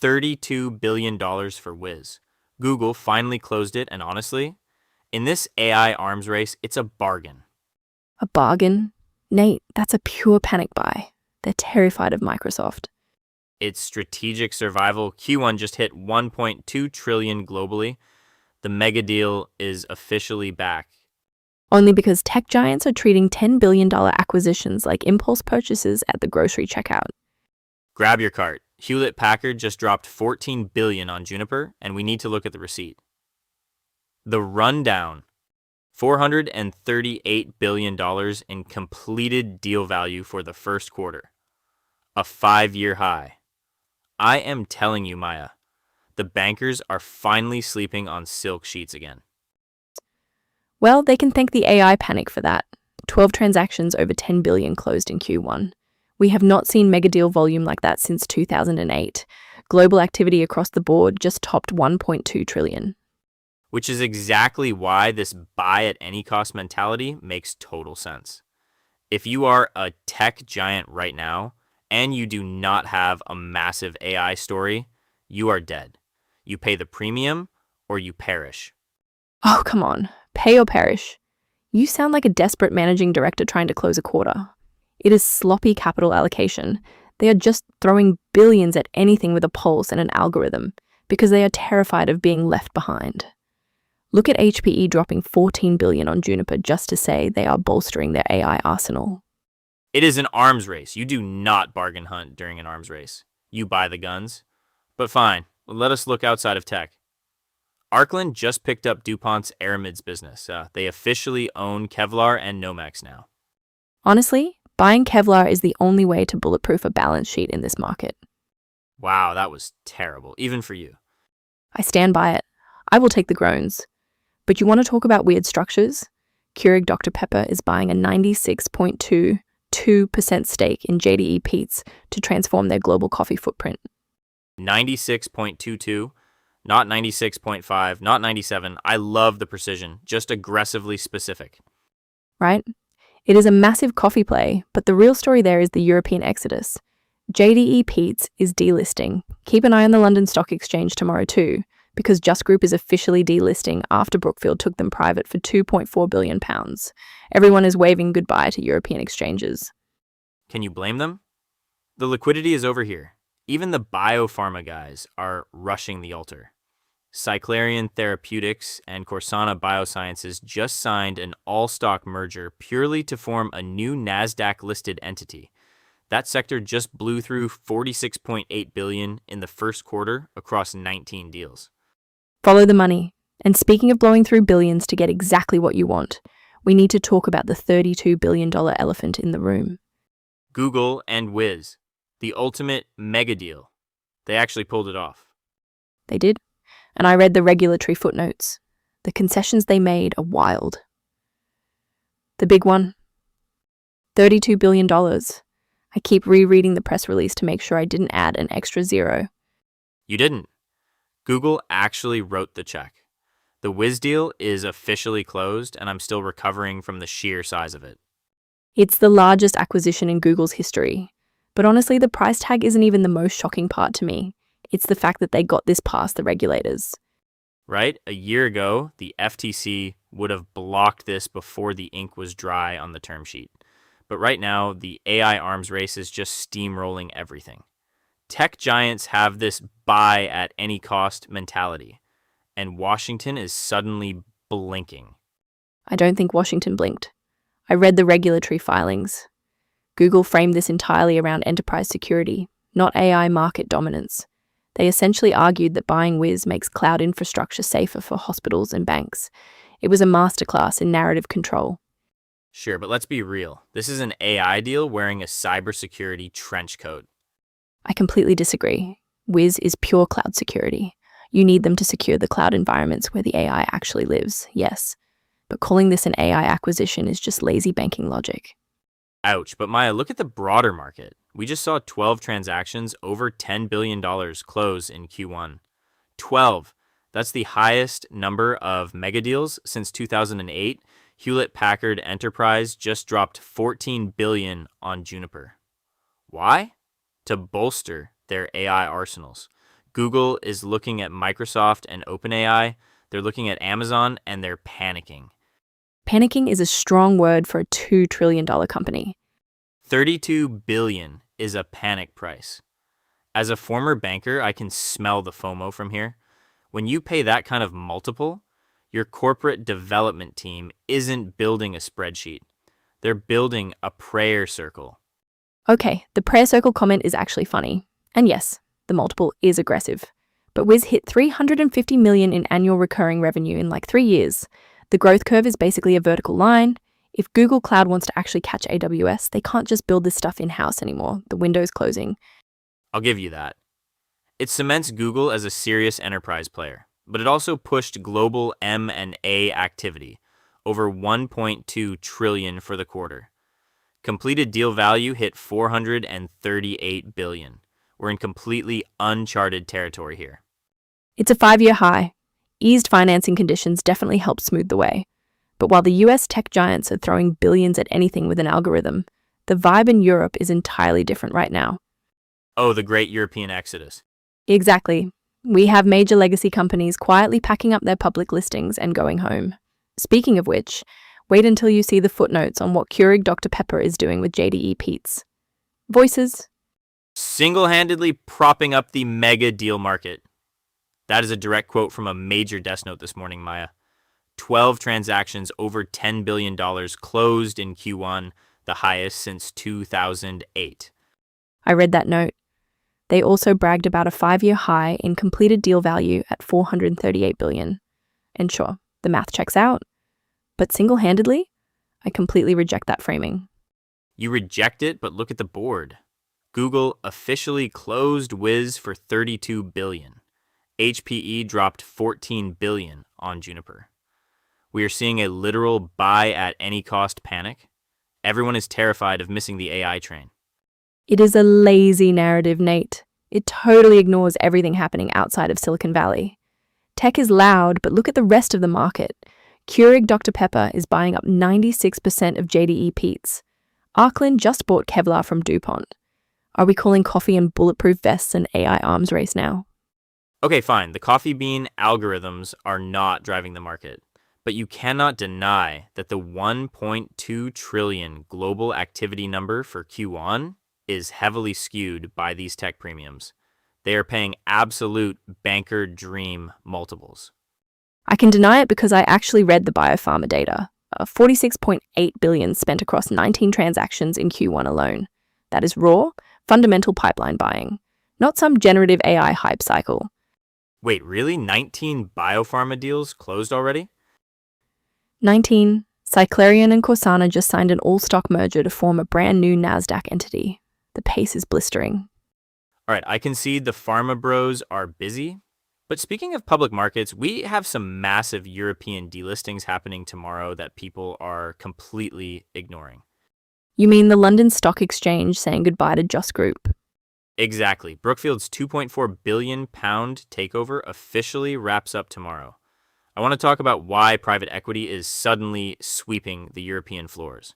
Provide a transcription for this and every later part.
$32 billion for Wiz. Google finally closed it, and honestly, in this AI arms race, it's a bargain. A bargain? Nate, that's a pure panic buy. They're terrified of Microsoft. Its strategic survival, Q1 just hit $1.2 trillion globally. The mega deal is officially back. Only because tech giants are treating $10 billion acquisitions like impulse purchases at the grocery checkout. Grab your cart. Hewlett Packard just dropped $14 billion on Juniper, and we need to look at the receipt. The rundown. $438 billion in completed deal value for the first quarter. A 5-year high. I am telling you, Maya, the bankers are finally sleeping on silk sheets again. Well, they can thank the AI panic for that. 12 transactions over 10 billion closed in Q1. We have not seen mega deal volume like that since 2008. Global activity across the board just topped 1.2 trillion. Which is exactly why this buy at any cost mentality makes total sense. If you are a tech giant right now and you do not have a massive AI story, you are dead. You pay the premium or you perish. Oh, come on. Pay or perish. You sound like a desperate managing director trying to close a quarter. It is sloppy capital allocation. They are just throwing billions at anything with a pulse and an algorithm because they are terrified of being left behind. Look at HPE dropping $14 billion on Juniper just to say they are bolstering their AI arsenal. It is an arms race. You do not bargain hunt during an arms race. You buy the guns. But fine, let us look outside of tech. Arclin just picked up DuPont's Aramids business. They officially own Kevlar and Nomex now. Honestly, buying Kevlar is the only way to bulletproof a balance sheet in this market. Wow, that was terrible, even for you. I stand by it. I will take the groans. But you want to talk about weird structures? Keurig Dr Pepper is buying a 96.22% stake in JDE Peet's to transform their global coffee footprint. 96.22, not 96.5, not 97. I love the precision, just aggressively specific. Right? It is a massive coffee play, but the real story there is the European exodus. JDE Peet's is delisting. Keep an eye on the London Stock Exchange tomorrow too, because Just Group is officially delisting after Brookfield took them private for £2.4 billion. Everyone is waving goodbye to European exchanges. Can you blame them? The liquidity is over here. Even the biopharma guys are rushing the altar. Cyclerion Therapeutics and Korsana Biosciences just signed an all-stock merger purely to form a new Nasdaq-listed entity. That sector just blew through $46.8 billion in the first quarter across 19 deals. Follow the money. And speaking of blowing through billions to get exactly what you want, we need to talk about the $32 billion elephant in the room. Google and Wiz, the ultimate mega deal. They actually pulled it off. They did. And I read the regulatory footnotes. The concessions they made are wild. The big one, $32 billion. I keep rereading the press release to make sure I didn't add an extra zero. You didn't. Google actually wrote the check. The Wiz deal is officially closed, and I'm still recovering from the sheer size of it. It's the largest acquisition in Google's history. But honestly, the price tag isn't even the most shocking part to me. It's the fact that they got this past the regulators. Right? A year ago, the FTC would have blocked this before the ink was dry on the term sheet. But right now, the AI arms race is just steamrolling everything. Tech giants have this buy at any cost mentality, and Washington is suddenly blinking. I don't think Washington blinked. I read the regulatory filings. Google framed this entirely around enterprise security, not AI market dominance. They essentially argued that buying Wiz makes cloud infrastructure safer for hospitals and banks. It was a masterclass in narrative control. Sure, but let's be real. This is an AI deal wearing a cybersecurity trench coat. I completely disagree. Wiz is pure cloud security. You need them to secure the cloud environments where the AI actually lives, yes. But calling this an AI acquisition is just lazy banking logic. Ouch, but Maya, look at the broader market. We just saw 12 transactions over $10 billion close in Q1. 12. That's the highest number of mega deals since 2008. Hewlett Packard Enterprise just dropped $14 billion on Juniper. Why? To bolster their AI arsenals. Google is looking at Microsoft and OpenAI. They're looking at Amazon, and they're panicking. Panicking is a strong word for a $2 trillion company. 32 billion is a panic price. As a former banker, I can smell the FOMO from here. When you pay that kind of multiple, your corporate development team isn't building a spreadsheet. They're building a prayer circle. Okay, the prayer circle comment is actually funny. And yes, the multiple is aggressive. But Wiz hit $350 million in annual recurring revenue in like 3 years. The growth curve is basically a vertical line. If Google Cloud wants to actually catch AWS, they can't just build this stuff in-house anymore. The window's closing. I'll give you that. It cements Google as a serious enterprise player, but it also pushed global M&A activity, over $1.2 trillion for the quarter. Completed deal value hit $438 billion. We're in completely uncharted territory here. It's a 5-year high. Eased financing conditions definitely help smooth the way. But while the US tech giants are throwing billions at anything with an algorithm, the vibe in Europe is entirely different right now. Oh, the great European exodus. Exactly. We have major legacy companies quietly packing up their public listings and going home. Speaking of which, wait until you see the footnotes on what Keurig Dr Pepper is doing with JDE Peets. Voices. Single-handedly propping up the mega deal market. That is a direct quote from a major desk note this morning, Maya. 12 transactions over $10 billion closed in Q1, the highest since 2008. I read that note. They also bragged about a 5-year high in completed deal value at $438 billion. And sure, the math checks out. But single-handedly, I completely reject that framing. You reject it, but look at the board. Google officially closed Wiz for $32 billion. HPE dropped $14 billion on Juniper. We are seeing a literal buy-at-any-cost panic. Everyone is terrified of missing the AI train. It is a lazy narrative, Nate. It totally ignores everything happening outside of Silicon Valley. Tech is loud, but look at the rest of the market. Keurig Dr Pepper is buying up 96% of JDE Peets. Arclin just bought Kevlar from DuPont. Are we calling coffee and bulletproof vests an AI arms race now? Okay, fine. The coffee bean algorithms are not driving the market. But you cannot deny that the 1.2 trillion global activity number for Q1 is heavily skewed by these tech premiums. They are paying absolute banker dream multiples. I can deny it because I actually read the biopharma data. $46.8 billion spent across 19 transactions in Q1 alone. That is raw, fundamental pipeline buying, not some generative AI hype cycle. Wait, really? 19 biopharma deals closed already? 19. Cyclerion and Korsana just signed an all-stock merger to form a brand new Nasdaq entity. The pace is blistering. All right, I concede the pharma bros are busy. But speaking of public markets, we have some massive European delistings happening tomorrow that people are completely ignoring. You mean the London Stock Exchange saying goodbye to Just Group? Exactly. Brookfield's £2.4 billion takeover officially wraps up tomorrow. I want to talk about why private equity is suddenly sweeping the European floors.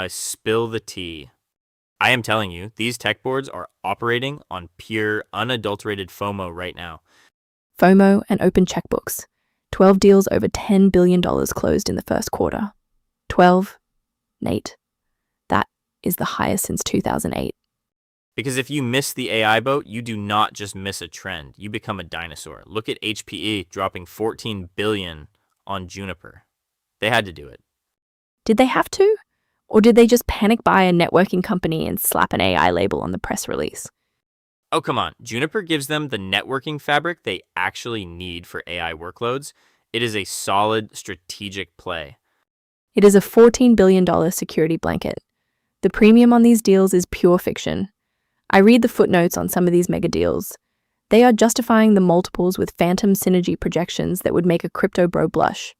Spill the tea. I am telling you, these tech boards are operating on pure, unadulterated FOMO right now. FOMO and open checkbooks. 12 deals over $10 billion closed in the first quarter. 12, Nate. That is the highest since 2008. Because if you miss the AI boat, you do not just miss a trend. You become a dinosaur. Look at HPE dropping $14 billion on Juniper. They had to do it. Did they have to? Or did they just panic buy a networking company and slap an AI label on the press release? Oh, come on. Juniper gives them the networking fabric they actually need for AI workloads. It is a solid strategic play. It is a $14 billion security blanket. The premium on these deals is pure fiction. I read the footnotes on some of these mega deals. They are justifying the multiples with phantom synergy projections that would make a crypto bro blush.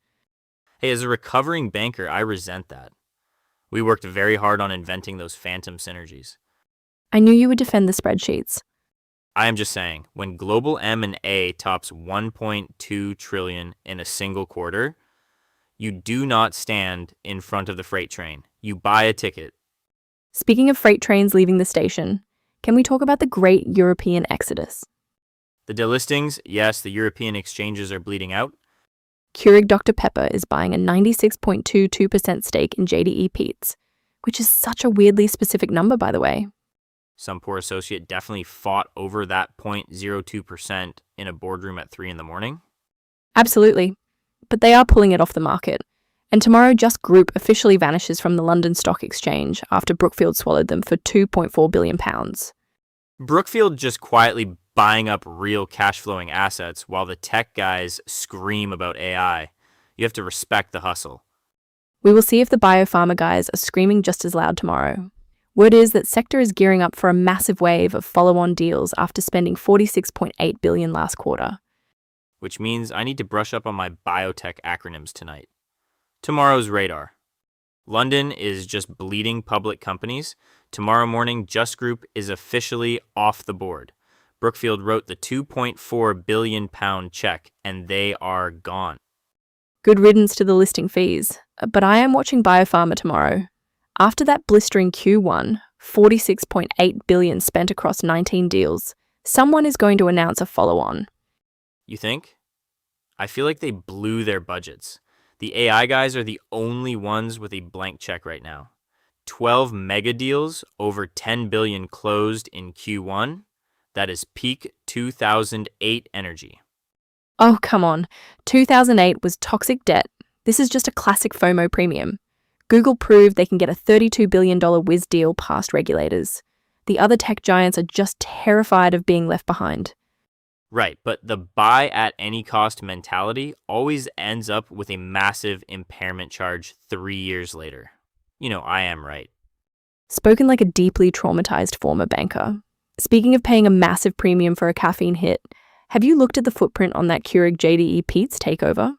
Hey, as a recovering banker, I resent that. We worked very hard on inventing those phantom synergies. I knew you would defend the spreadsheets. I am just saying, when global M&A tops 1.2 trillion in a single quarter, you do not stand in front of the freight train. You buy a ticket. Speaking of freight trains leaving the station, can we talk about the great European exodus? The delistings, yes, the European exchanges are bleeding out. Keurig Dr Pepper is buying a 96.22% stake in JDE Peets, which is such a weirdly specific number, by the way. Some poor associate definitely fought over that 0.02% in a boardroom at 3 in the morning. Absolutely. But they are pulling it off the market. And tomorrow, Just Group officially vanishes from the London Stock Exchange after Brookfield swallowed them for £2.4 billion. Brookfield just quietly buying up real cash-flowing assets while the tech guys scream about AI. You have to respect the hustle. We will see if the biopharma guys are screaming just as loud tomorrow. Word is that sector is gearing up for a massive wave of follow-on deals after spending $46.8 billion last quarter. Which means I need to brush up on my biotech acronyms tonight. Tomorrow's radar. London is just bleeding public companies. Tomorrow morning, Just Group is officially off the board. Brookfield wrote the £2.4 billion check, and they are gone. Good riddance to the listing fees. But I am watching biopharma tomorrow. After that blistering Q1, $46.8 billion spent across 19 deals, someone is going to announce a follow-on. You think? I feel like they blew their budgets. The AI guys are the only ones with a blank check right now. 12 mega deals over $10 billion closed in Q1. That is peak 2008 energy. Oh, come on. 2008 was toxic debt. This is just a classic FOMO premium. Google proved they can get a $32 billion whiz deal past regulators. The other tech giants are just terrified of being left behind. Right, but the buy at any cost mentality always ends up with a massive impairment charge 3 years later. You know, I am right. Spoken like a deeply traumatized former banker. Speaking of paying a massive premium for a caffeine hit, have you looked at the footprint on that Keurig JDE Peet's takeover?